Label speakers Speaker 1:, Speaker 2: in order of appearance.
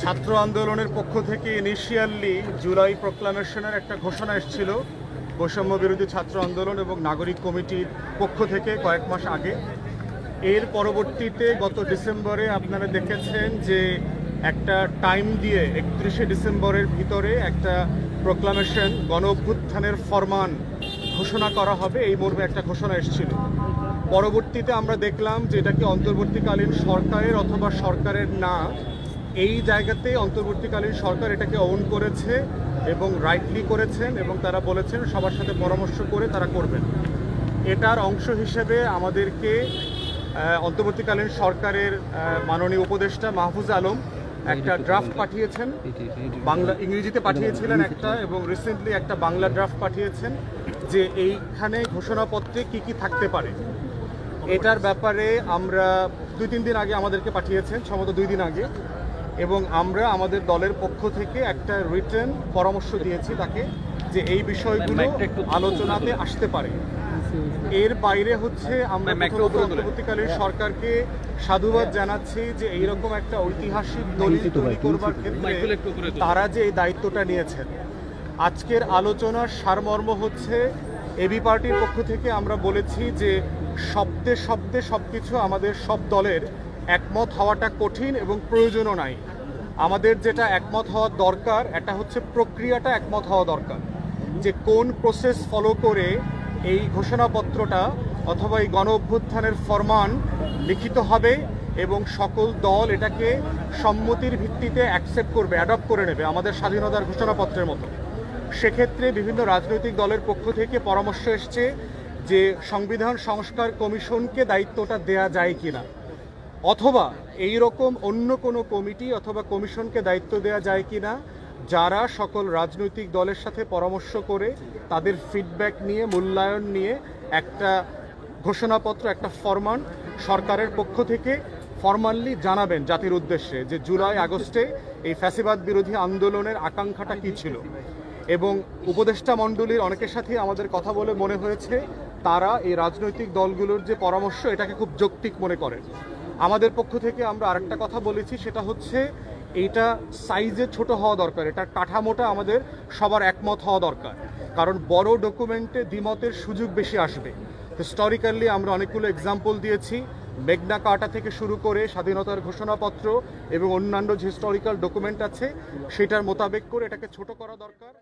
Speaker 1: ছাত্র আন্দোলনের পক্ষ থেকে ইনিশিয়ালি জুলাই প্রক্লামেশনের একটা ঘোষণা এসেছিল বৈষম্য বিরোধী ছাত্র আন্দোলন এবং নাগরিক কমিটির পক্ষ থেকে কয়েক মাস আগে। এর পরবর্তীতে গত ডিসেম্বরে আপনারা দেখেছেন যে একটা টাইম দিয়ে 31শে ডিসেম্বরের ভিতরে একটা প্রক্লামেশন গণ অভ্যুত্থানের ফরমান ঘোষণা করা হবে, এই মর্মে একটা ঘোষণা এসেছিল। পরবর্তীতে আমরা দেখলাম যে এটা কি অন্তর্বর্তীকালীন সরকারের অথবা সরকারের না, এই জায়গাতে অন্তর্বর্তীকালীন সরকার এটাকে অন করেছে এবং রাইটলি করেছেন এবং তারা বলেছেন সবার সাথে পরামর্শ করে তারা করবেন। এটার অংশ হিসেবে আমাদেরকে অন্তর্বর্তীকালীন সরকারের মাননীয় উপদেষ্টা মাহফুজ আলম একটা ড্রাফট পাঠিয়েছেন, বাংলা ইংরেজিতে পাঠিয়েছিলেন একটা, এবং রিসেন্টলি একটা বাংলা ড্রাফট পাঠিয়েছেন যে এইখানে ঘোষণাপত্রে কি কি থাকতে পারে। এটার ব্যাপারে আমরা 2-3 দিন আগে আমাদেরকে পাঠিয়েছেন, সম্ভবত 2 দিন আগে, এবং আমরা আমাদের দলের পক্ষ থেকে একটা রিটেন পরামর্শ দিয়েছি তাকে যে এই বিষয়গুলো আলোচনাতে আসতে পারে। এর বাইরে হচ্ছে আমরা অন্তর্বর্তীকালীন সরকারকে সাধুবাদ জানাচ্ছি যে এইরকম একটা ঐতিহাসিক দলিল তৈরি করবার ক্ষেত্রে তারা যে এই দায়িত্বটা নিয়েছেন। আজকের আলোচনার সারমর্ম হচ্ছে এবি পার্টির পক্ষ থেকে আমরা বলেছি যে শব্দে শব্দে সবকিছু আমাদের সব দলের একমত হওয়াটা কঠিন এবং প্রয়োজনও নাই। আমাদের যেটা একমত হওয়া দরকার এটা হচ্ছে প্রক্রিয়াটা একমত হওয়া দরকার, যে কোন প্রসেস ফলো করে এই ঘোষণাপত্রটা অথবা এই গণ অভ্যুত্থানের ফরমান লিখিত হবে এবং সকল দল এটাকে সম্মতির ভিত্তিতে অ্যাকসেপ্ট করবে, অ্যাডপ্ট করে নেবে আমাদের স্বাধীনতার ঘোষণাপত্রের মতো। সেক্ষেত্রে বিভিন্ন রাজনৈতিক দলের পক্ষ থেকে পরামর্শ এসছে যে সংবিধান সংস্কার কমিশনকে দায়িত্বটা দেয়া যায় কিনা, অথবা এই রকম অন্য কোনো কমিটি অথবা কমিশনকে দায়িত্ব দেয়া যায় কিনা যারা সকল রাজনৈতিক দলের সাথে পরামর্শ করে তাদের ফিডব্যাক নিয়ে মূল্যায়ন নিয়ে একটা ঘোষণাপত্র, একটা ফরমান সরকারের পক্ষ থেকে ফরমালি জানাবেন জাতির উদ্দেশ্যে যে জুলাই আগস্টে এই ফ্যাসিবাদ বিরোধী আন্দোলনের আকাঙ্ক্ষাটা কী ছিল। এবং উপদেষ্টা মণ্ডলীর অনেকের সাথে আমাদের কথা বলে মনে হয়েছে তারা এই রাজনৈতিক দলগুলোর যে পরামর্শ এটাকে খুব যৌক্তিক মনে করেন। আমাদের পক্ষ থেকে আমরা আরেকটা কথা বলেছি, সেটা হচ্ছে এইটা সাইজে ছোট হওয়া দরকার, এটার কাঠামোটা আমাদের সবার একমত হওয়া দরকার, কারণ বড় ডকুমেন্টে দ্বিমতের সুযোগ বেশি আসবে। হিস্টোরিক্যালি আমরা অনেকগুলো এক্সাম্পল দিয়েছি, মেঘনা কার্টা থেকে শুরু করে স্বাধীনতার ঘোষণাপত্র এবং অন্যান্য যে হিস্টোরিক্যাল ডকুমেন্ট আছে সেটার মোতাবেক করে এটাকে ছোট করা দরকার।